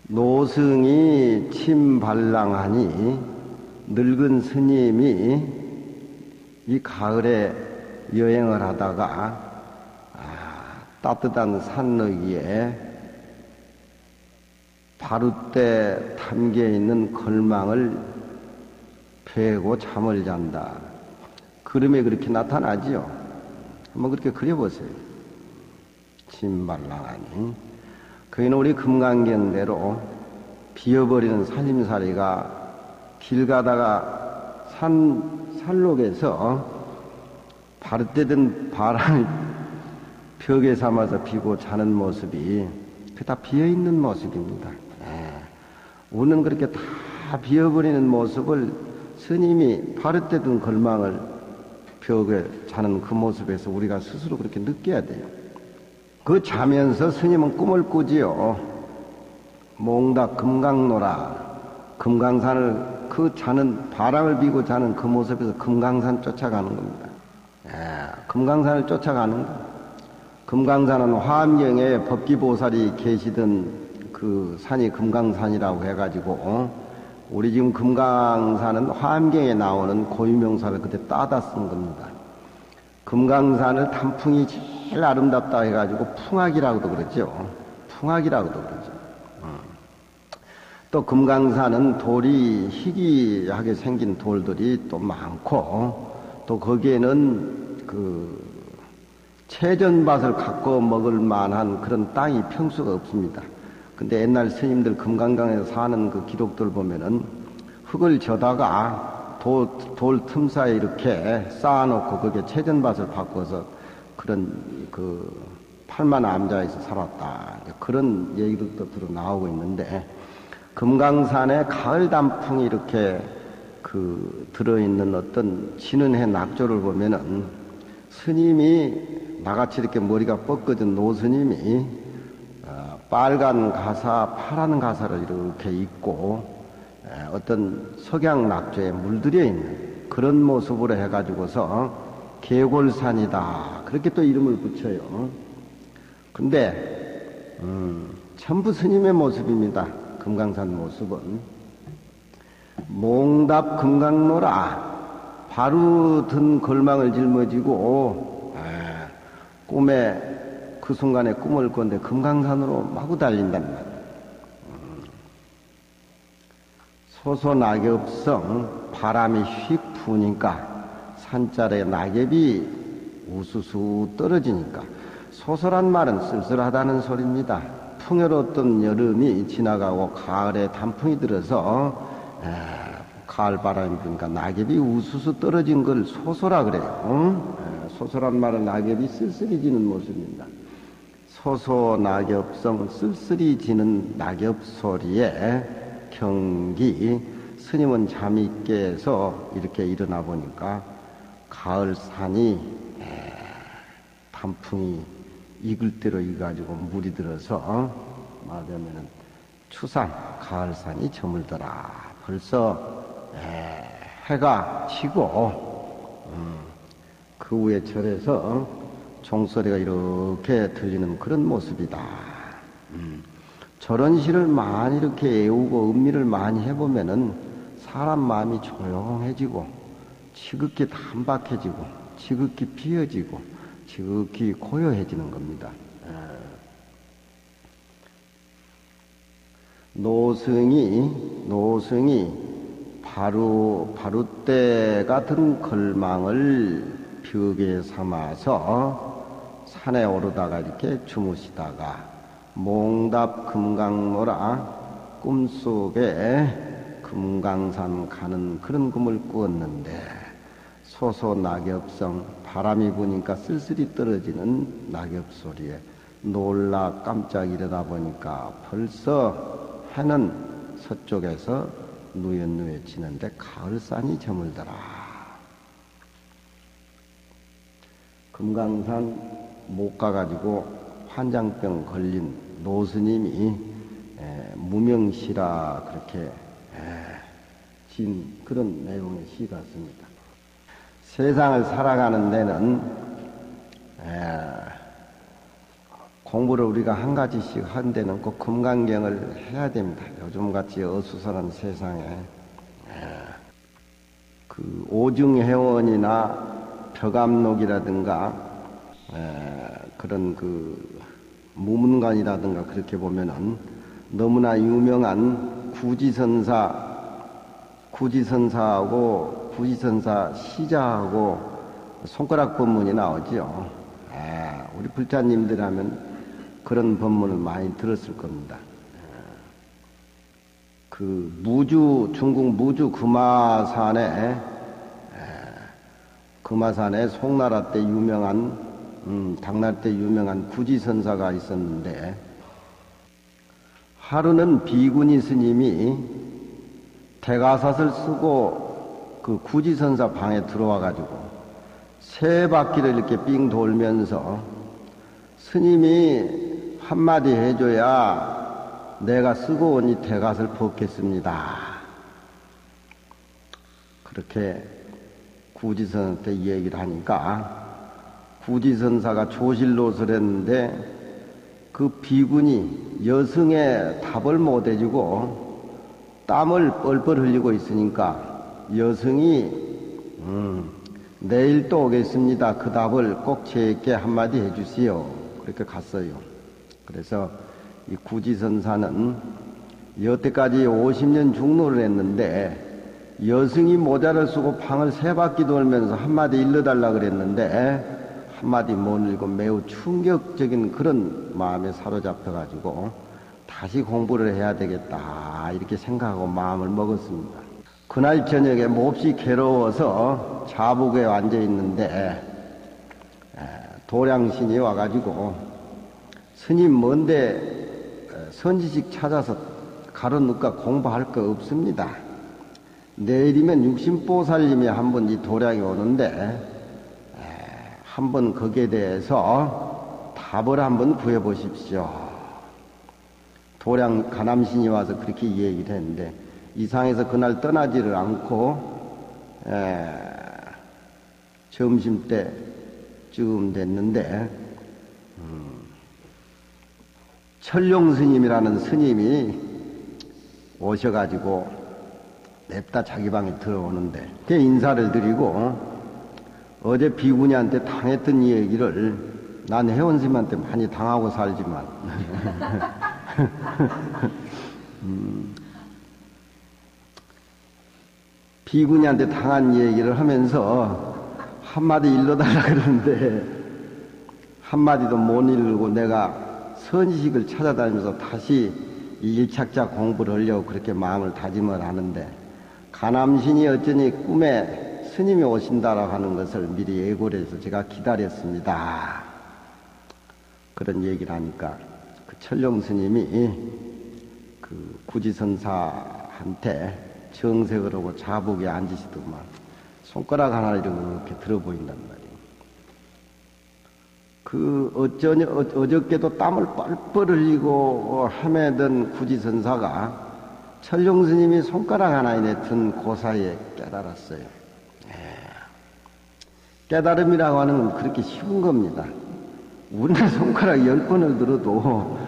노승이 침발랑하니 늙은 스님이 이 가을에 여행을 하다가 따뜻한 산너기에 바루때 담겨 있는 걸망을 베고 잠을 잔다. 그림에 그렇게 나타나지요. 한번 그렇게 그려보세요. 침발랑하니. 거기는 우리 금강경대로 비어버리는 살림살이가 길 가다가 산록에서 바르때든 바람이 벽에 삼아서 비고 자는 모습이 그 다 비어있는 모습입니다. 우리는 그렇게 다 비어버리는 모습을 스님이 바르때든 걸망을 벽에 자는 그 모습에서 우리가 스스로 그렇게 느껴야 돼요. 그 자면서 스님은 꿈을 꾸지요. 몽답 금강노라. 금강산을 그 자는 바람을 비고 자는 그 모습에서 금강산 쫓아가는 겁니다. 금강산을 쫓아가는 거. 금강산은 화엄경에 법기보살이 계시던 그 산이 금강산이라고 해가지고 우리 지금 금강산은 화엄경에 나오는 고유명사를 그때 따다 쓴 겁니다. 금강산을 단풍이 제일 아름답다 해가지고 풍악이라고도 그러죠. 풍악이라고도 그러죠. 또 금강산은 돌이 희귀하게 생긴 돌들이 또 많고 또 거기에는 그 채전밭을 갖고 먹을 만한 그런 땅이 평수가 없습니다. 근데 옛날 스님들 금강강에서 사는 그 기록들 보면은 흙을 져다가 돌 틈 사이에 이렇게 쌓아놓고 거기에 채전밭을 바꿔서 그런 그 팔만 암자에서 살았다. 그런 얘기도 들어 나오고 있는데 금강산에 가을 단풍이 이렇게 그 들어있는 어떤 지는 해 낙조를 보면은 스님이 나같이 이렇게 머리가 뻗거든 노스님이 빨간 가사, 파란 가사를 이렇게 입고 어떤 석양 낙조에 물들여 있는 그런 모습으로 해가지고서 계골산이다. 그렇게 또 이름을 붙여요. 근데 전부 스님의 모습입니다. 금강산 모습은. 몽답 금강노라. 바로 든 걸망을 짊어지고 꿈에 그 순간에 꿈을 꿨는데 금강산으로 마구 달린단 말이에요. 소소낙엽성 바람이 휙 부니까 산자락에 낙엽이 우수수 떨어지니까 소소란 말은 쓸쓸하다는 소리입니다. 풍요로웠던 여름이 지나가고 가을에 단풍이 들어서 가을 바람이 부니까 낙엽이 우수수 떨어진 걸 소소라 그래요. 소소란 말은 낙엽이 쓸쓸히 지는 모습입니다. 소소낙엽성 쓸쓸히 지는 낙엽 소리에 경기 스님은 잠이 깨서 이렇게 일어나 보니까 가을 산이 단풍이 익을 대로 익어가지고 물이 들어서 말하면은 추산 가을산이 저물더라. 벌써 해가 지고 그 후에 절에서 종소리가 이렇게 들리는 그런 모습이다. 저런 시를 많이 이렇게 애우고 음미를 많이 해보면은 사람 마음이 조용해지고 지극히 단박해지고 지극히 비어지고 지극히 고요해지는 겁니다. 노승이 바루때 같은 걸망을 벽에 삼아서 산에 오르다가 이렇게 주무시다가 몽답 금강노라 꿈속에 금강산 가는 그런 꿈을 꾸었는데 소소낙엽성 바람이 부니까 쓸쓸히 떨어지는 낙엽 소리에 놀라 깜짝 일어나 보니까 벌써 해는 서쪽에서 누엿누엿지는데 가을산이 저물더라. 금강산 못 가가지고 환장병 걸린 노스님이 무명시라 그렇게 진 그런 내용의 시 같습니다. 세상을 살아가는 데는 공부를 우리가 한 가지씩 한 데는 꼭 금강경을 해야 됩니다. 요즘같이 어수선한 세상에 그 오중해원이나 벽암록이라든가 그런 그 무문관이라든가 그렇게 보면은 너무나 유명한 구지선사하고 구지선사 시자하고 손가락 법문이 나오죠. 우리 불자님들 하면 그런 법문을 많이 들었을 겁니다. 그 중국 무주 금화산에 송나라 때 당나라 때 유명한 구지선사가 있었는데, 하루는 비구니 스님이 대가삿을 쓰고 그 구지선사 방에 들어와가지고 세 바퀴를 이렇게 삥 돌면서 스님이 한마디 해줘야 내가 쓰고 온 이 대갓을 벗겠습니다. 그렇게 구지선사한테 얘기를 하니까 구지선사가 조실노릇을 했는데 그 비군이 여승에 답을 못 해주고 땀을 뻘뻘 흘리고 있으니까 여승이 내일 또 오겠습니다. 그 답을 꼭 제게 한마디 해주시오. 그렇게 갔어요. 그래서 이 구지선사는 여태까지 50년 중노를 했는데 여승이 모자를 쓰고 방을 세 바퀴 돌면서 한마디 일러달라 그랬는데 한마디 못 읽고 매우 충격적인 그런 마음에 사로잡혀가지고 다시 공부를 해야 되겠다 이렇게 생각하고 마음을 먹었습니다. 그날 저녁에 몹시 괴로워서 자복에 앉아 있는데 도량신이 와가지고 스님 뭔데 선지식 찾아서 가르누까 공부할 거 없습니다. 내일이면 육신보살님이 한번 이 도량에 오는데 한번 거기에 대해서 답을 한번 구해보십시오. 도량 가남신이 와서 그렇게 얘기를 했는데 이상해서 그날 떠나지를 않고 점심때쯤 됐는데 철룡스님이라는 스님이 오셔가지고 냅다 자기 방에 들어오는데 그 인사를 드리고 어제 비구니한테 당했던 얘기를 난 회원스님한테 많이 당하고 살지만 비구니한테 당한 얘기를 하면서 한마디 일러달라 그러는데 한마디도 못 읽고 내가 선지식을 찾아다니면서 다시 일착자 공부를 하려고 그렇게 마음을 다짐을 하는데 가남신이 어쩌니 꿈에 스님이 오신다라고 하는 것을 미리 예고를 해서 제가 기다렸습니다. 그런 얘기를 하니까 그 철룡 스님이 그 구지선사한테 정색을 하고 자복에 앉으시더만 손가락 하나를 이렇게 들어 보인단 말이에요. 어저께도 땀을 뻘뻘 흘리고 헤매던 구지선사가 철룡 스님이 손가락 하나에 든 그 사이에 깨달았어요. 깨달음이라고 하는 건 그렇게 쉬운 겁니다. 우리나라 손가락 10번을 들어도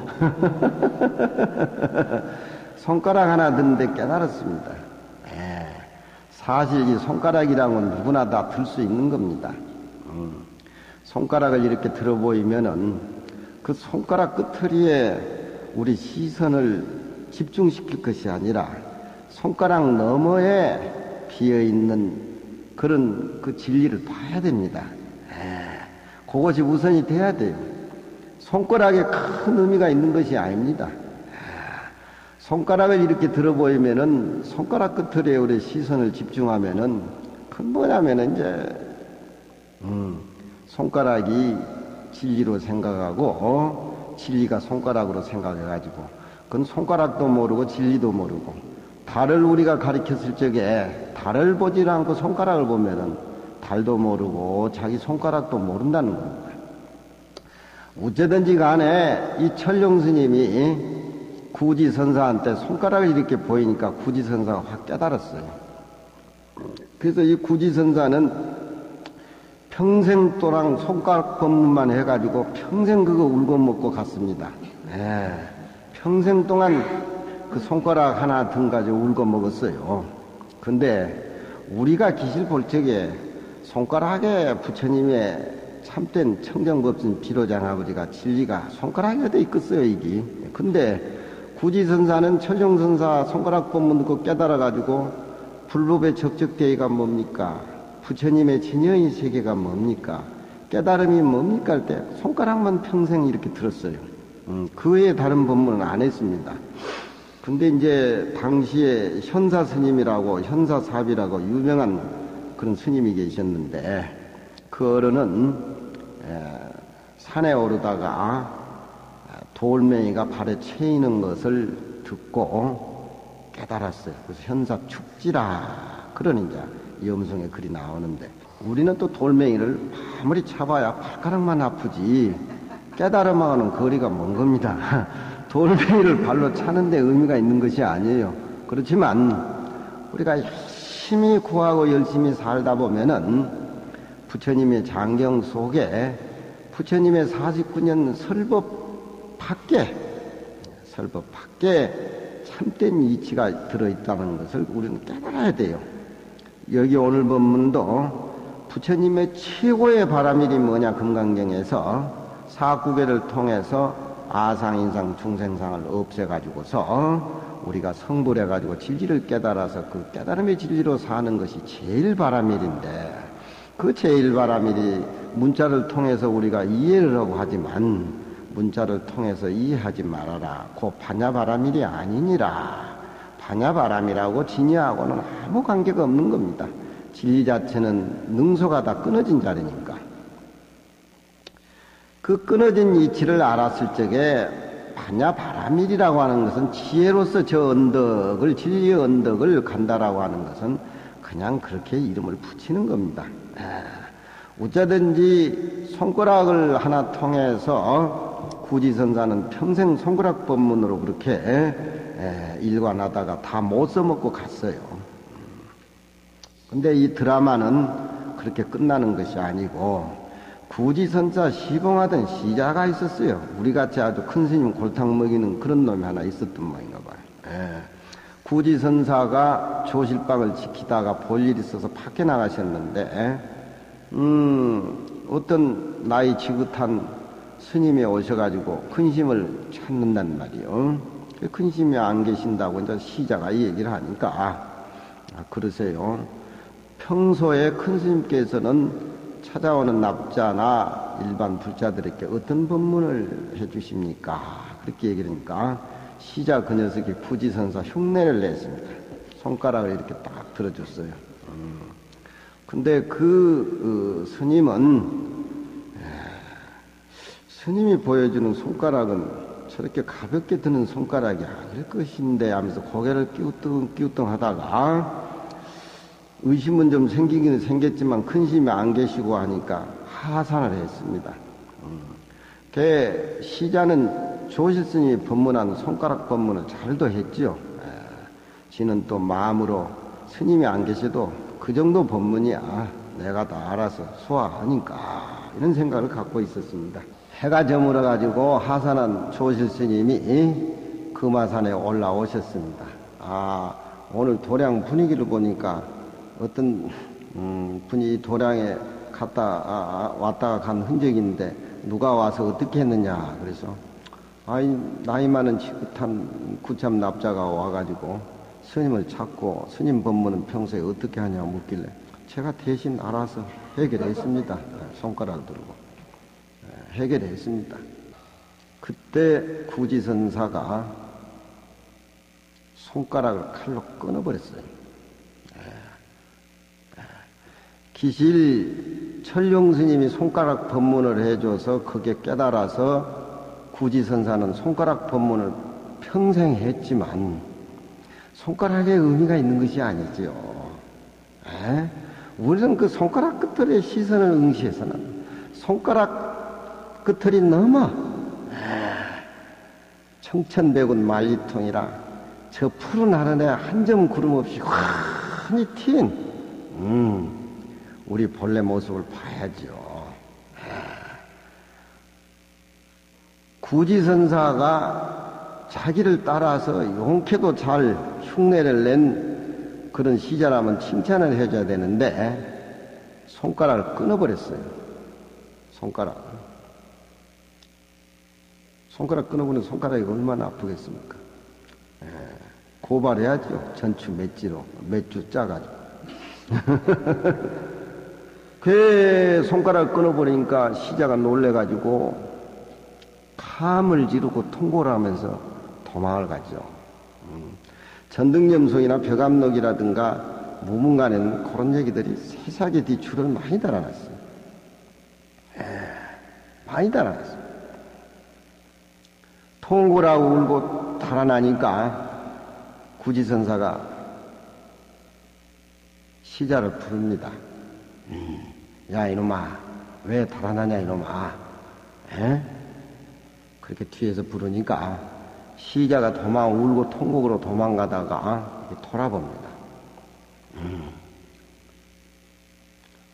손가락 하나 드는데 깨달았습니다. 사실 이 손가락이라는 건 누구나 다 들 수 있는 겁니다. 손가락을 이렇게 들어 보이면은 그 손가락 끝머리에 우리 시선을 집중시킬 것이 아니라 손가락 너머에 비어있는 그런 그 진리를 봐야 됩니다. 그것이 우선이 돼야 돼요. 손가락에 큰 의미가 있는 것이 아닙니다. 손가락을 이렇게 들어 보이면은 손가락 끝에 우리 시선을 집중하면은 그 뭐냐면은 이제 손가락이 진리로 생각하고 진리가 손가락으로 생각해가지고 그건 손가락도 모르고 진리도 모르고 달을 우리가 가리켰을 적에 달을 보지 않고 손가락을 보면은 달도 모르고 자기 손가락도 모른다는 겁니다. 어쨌든지 간에 이 철룡 스님이 구지선사한테 손가락을 이렇게 보이니까 구지선사가 확 깨달았어요. 그래서 이 구지선사는 평생 또랑 손가락 법문만 해가지고 평생 그거 울고 먹고 갔습니다. 예, 평생 동안 그 손가락 하나 등 가지고 울고 먹었어요. 근데 우리가 기실 볼 적에 손가락에 부처님의 참된 청정법신 비로장 아버지가 진리가 손가락에 어디 있겠어요, 이게. 근데 구지선사는 철종선사 손가락 법문 듣고 깨달아가지고 불법의 적적대의가 뭡니까? 부처님의 진여의 세계가 뭡니까? 깨달음이 뭡니까? 할 때 손가락만 평생 이렇게 들었어요. 그 외에 다른 법문은 안 했습니다. 근데 이제 당시에 현사 스님이라고 현사삽이라고 유명한 그런 스님이 계셨는데 그 어른은 산에 오르다가 돌멩이가 발에 채이는 것을 듣고 깨달았어요. 그래서 현사 축지라 그런 이제 염송에 글이 나오는데 우리는 또 돌멩이를 아무리 차봐야 발가락만 아프지 깨달음하고는 거리가 먼 겁니다. 돌멩이를 발로 차는데 의미가 있는 것이 아니에요. 그렇지만 우리가 열심히 구하고 열심히 살다 보면은 부처님의 장경 속에 부처님의 49년 설법 밖에 참된 이치가 들어있다는 것을 우리는 깨달아야 돼요. 여기 오늘 법문도 부처님의 최고의 바라밀이 뭐냐 금강경에서 사구계를 통해서 아상인상 중생상을 없애가지고서 우리가 성불해가지고 진리를 깨달아서 그 깨달음의 진리로 사는 것이 제일 바라밀인데 그 제일 바라밀이 문자를 통해서 우리가 이해를 하고 하지만 문자를 통해서 이해하지 말아라. 그 반야바라밀이 아니니라. 반야바람이라고 진리하고는 아무 관계가 없는 겁니다. 진리 자체는 능소가 다 끊어진 자리니까. 그 끊어진 이치를 알았을 적에 반야바라밀이라고 하는 것은 지혜로서 저 언덕을 진리의 언덕을 간다라고 하는 것은 그냥 그렇게 이름을 붙이는 겁니다. 어쩌든지 손가락을 하나 통해서 구지선사는 평생 손가락 법문으로 그렇게 일관하다가 다 못 써먹고 갔어요. 근데 이 드라마는 그렇게 끝나는 것이 아니고 구지선사 시봉하던 시자가 있었어요. 우리같이 아주 큰 스님 골탕 먹이는 그런 놈이 하나 있었던 모양인가 봐요. 구지선사가 조실방을 지키다가 볼 일이 있어서 밖에 나가셨는데 어떤 나이 지긋한 스님이 오셔가지고 근심을 찾는단 말이요. 근심이 안 계신다고 이제 시자가 이 얘기를 하니까 그러세요. 평소에 큰 스님께서는 찾아오는 납자나 일반 불자들에게 어떤 법문을 해주십니까? 그렇게 얘기를 하니까 시자 그 녀석이 구지선사 흉내를 냈습니다. 손가락을 이렇게 딱 들어줬어요. 근데 스님이 보여주는 손가락은 저렇게 가볍게 드는 손가락이 아닐 것인데 하면서 고개를 끼우뚱 하다가 의심은 좀 생기기는 생겼지만 근심이 안 계시고 하니까 하산을 했습니다. 시자는 조실스님이 법문한 손가락 법문을 잘도 했지요. 지는 또 마음으로 스님이 안 계셔도 그 정도 법문이야 내가 다 알아서 소화하니까 이런 생각을 갖고 있었습니다. 해가 저물어 가지고 하산한 조실스님이 금화산에 올라오셨습니다. 오늘 도량 분위기를 보니까 어떤 분이 도량에 왔다가 간 흔적이 있는데 누가 와서 어떻게 했느냐 그래서 나이 많은 지긋한 구참 납자가 와가지고 스님을 찾고 스님 법문은 평소에 어떻게 하냐 묻길래 제가 대신 알아서 해결했습니다. 손가락 들고 해결했습니다. 그때 구지선사가 손가락을 칼로 끊어버렸어요. 기실 철룡스님이 손가락 법문을 해줘서 그게 깨달아서 구지선사는 손가락 법문을 평생 했지만 손가락에 의미가 있는 것이 아니지요. 우리는 그 손가락 끝털의 시선을 응시해서는 손가락 끝털이 넘어 청천백운 만리통이라 저 푸른 하늘에 한 점 구름 없이 환히 튄 우리 본래 모습을 봐야죠. 구지선사가 자기를 따라서 용케도 잘 흉내를 낸 그런 시자라면 칭찬을 해줘야 되는데 손가락을 끊어버렸어요. 손가락 끊어버리면 손가락이 얼마나 아프겠습니까? 고발해야죠. 전추 맷지로 맷주 짜가지고. 그 손가락을 끊어버리니까 시자가 놀래가지고 함을 지르고 통고를 하면서 도망을 가죠. 전등염송이나 벼감록이라든가 무문간에는 그런 얘기들이 세세하게 뒤줄을 많이 달아놨어요. 많이 달아놨어요. 통고라고 울고 달아나니까 구지선사가 시자를 부릅니다. 야 이놈아 왜 달아나냐 이놈아. 그렇게 뒤에서 부르니까 시자가 울고 통곡으로 도망가다가 돌아봅니다.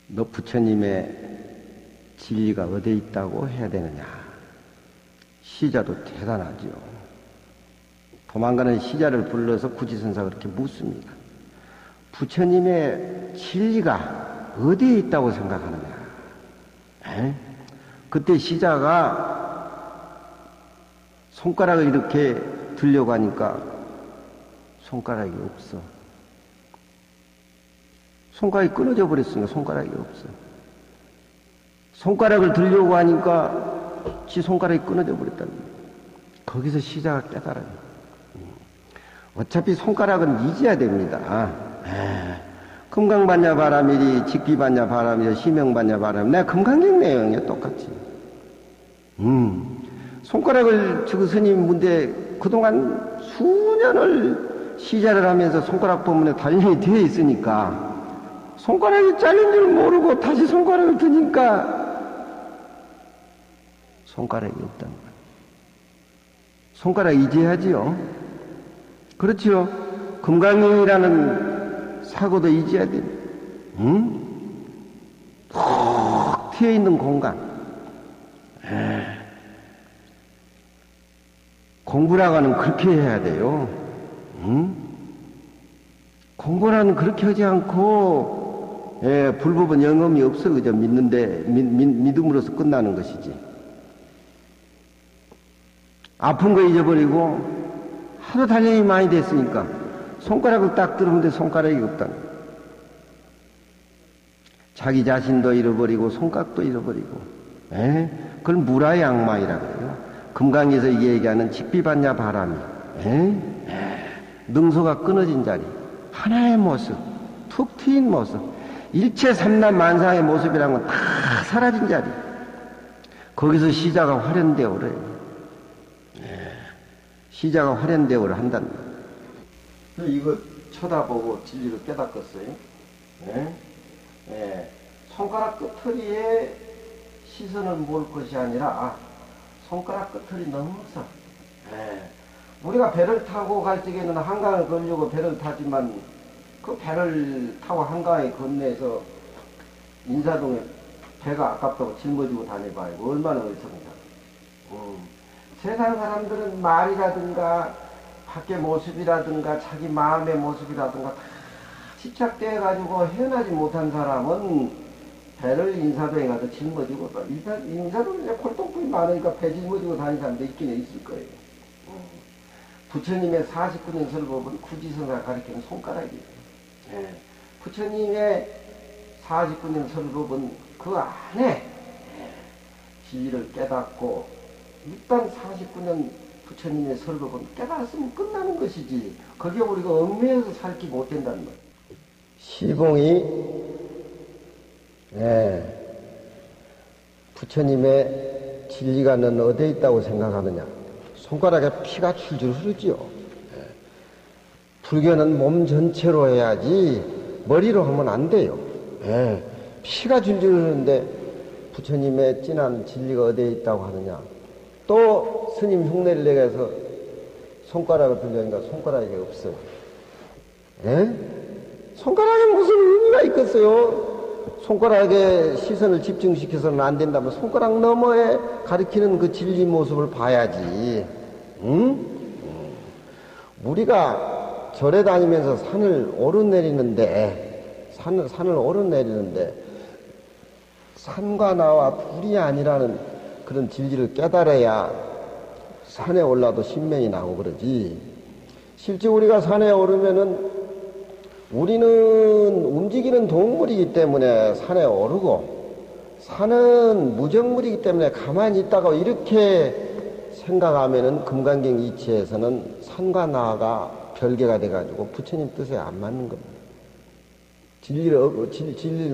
너 부처님의 진리가 어디에 있다고 해야 되느냐. 시자도 대단하지요. 도망가는 시자를 불러서 구지선사가 그렇게 묻습니다. 부처님의 진리가 어디에 있다고 생각하느냐. 그때 시자가 손가락을 이렇게 들려고 하니까 손가락이 없어. 손가락이 끊어져 버렸으니까 손가락이 없어. 손가락을 들려고 하니까 지 손가락이 끊어져 버렸다는 거예요. 거기서 시자가 깨달아요. 어차피 손가락은 잊어야 됩니다. 금강반야 바람이리 직비반야 바람이리 시명반야 바람. 내가 금강경 내용이야 똑같이. 손가락을 지금 스님 문대 그동안 수년을 시자를 하면서 손가락 법문에 단련이 되어 있으니까 손가락이 잘린 줄 모르고 다시 손가락을 드니까 손가락이 없다는 거예요. 손가락 잊어야지요. 그렇지요. 금강경이라는 사고도 잊어야 됩니다. 푹 튀어있는 공간. 공부라고는 그렇게 해야 돼요. 공부라는 그렇게 하지 않고, 불법은 영험이 없어. 그저 믿음으로써 끝나는 것이지. 아픈 거 잊어버리고, 하도 단련이 많이 됐으니까, 손가락을 딱 들으면 손가락이 없다는 거예요. 자기 자신도 잃어버리고, 손가락도 잃어버리고, 그걸 무라양마이라고 해요. 금강에서 얘기하는 직비반야 바람이 능소가 끊어진 자리 하나의 모습 툭 트인 모습 일체 삼남 만상의 모습이란 건 다 사라진 자리 거기서 시자가 화련대오를 해요. 시자가 화련대오를 한다는 거예요. 이거 쳐다보고 진리를 깨닫겠어요. 손가락 끝터리에 시선을 모을 것이 아니라 손가락 끝을 넘어서 우리가 배를 타고 갈 적에는 한강을 걸려고 배를 타지만 그 배를 타고 한강에 건너서 인사동에 배가 아깝다고 짊어지고 다녀봐요. 얼마나 어리석은가. 세상 사람들은 말이라든가 밖의 모습이라든가 자기 마음의 모습이라든가 다 집착돼가지고 헤어나지 못한 사람은 배를 인사동에 가서 짊어지고 인사동에 콜통품이 많으니까 배 짊어지고 다니는 사람도 있긴 있을 거예요. 부처님의 49년 설법은 구지선사가 가리키는 손가락이에요. 부처님의 49년 설법은 그 안에 진리를 깨닫고 일단 49년 부처님의 설법은 깨달았으면 끝나는 것이지 거기에 우리가 얽매여서 살기 못된다는 거예요. 시봉이 부처님의 진리가 넌 어디에 있다고 생각하느냐. 손가락에 피가 줄줄 흐르지요. 불교는 몸 전체로 해야지 머리로 하면 안 돼요. 피가 줄줄 흐르는데 부처님의 진한 진리가 어디에 있다고 하느냐. 또 스님 흉내를 내서 손가락을 들려니까 손가락이 없어요. 손가락에 무슨 의미가 있겠어요? 손가락에 시선을 집중시켜서는 안 된다면 손가락 너머에 가리키는 그 진리 모습을 봐야지. 응? 우리가 절에 다니면서 산을 오르내리는데 산과 나와 둘이 아니라는 그런 진리를 깨달아야 산에 올라도 신명이 나고 그러지. 실제 우리가 산에 오르면은 우리는 움직이는 동물이기 때문에 산에 오르고 산은 무정물이기 때문에 가만히 있다가 이렇게 생각하면은 금강경 이치에서는 산과 나가 별개가 돼가지고 부처님 뜻에 안 맞는 겁니다. 진리를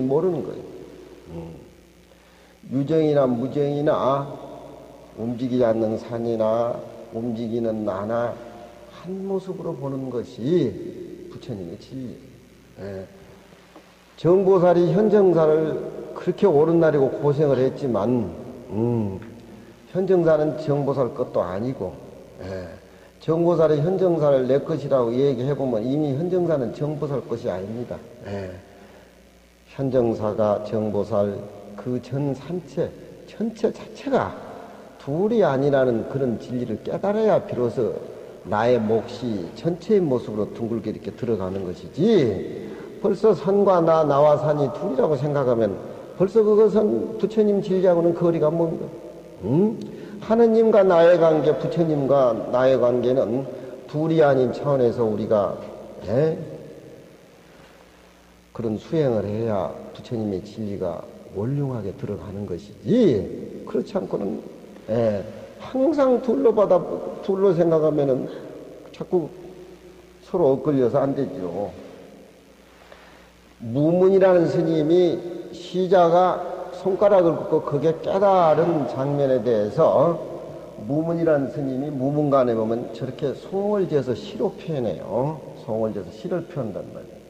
모르는 거예요. 유정이나 무정이나 움직이지 않는 산이나 움직이는 나나 한 모습으로 보는 것이 부처님의 진리. 예. 정보살이 현정사를 그렇게 옳은 날이고 고생을 했지만 현정사는 정보살 것도 아니고 정보살이 현정사를 내 것이라고 얘기해보면 이미 현정사는 정보살 것이 아닙니다. 현정사가 정보살 그 전 산체 전체 자체가 둘이 아니라는 그런 진리를 깨달아야 비로소 나의 몫이 전체의 모습으로 둥글게 이렇게 들어가는 것이지, 벌써 산과 나와 산이 둘이라고 생각하면 벌써 그것은 부처님 진리하고는 거리가 멉니다. 하느님과 나의 관계, 부처님과 나의 관계는 둘이 아닌 차원에서 우리가 그런 수행을 해야 부처님의 진리가 원륭하게 들어가는 것이지, 그렇지 않고는 항상 둘로 생각하면은 자꾸 서로 엇걸려서 안 되죠. 무문이라는 스님이 시자가 손가락을 긋고 그게 깨달은 장면에 대해서 무문이라는 스님이 무문간에 보면 저렇게 송을 지어서 시로 표현해요. 송을 지어서 시를 표현한단 말이에요.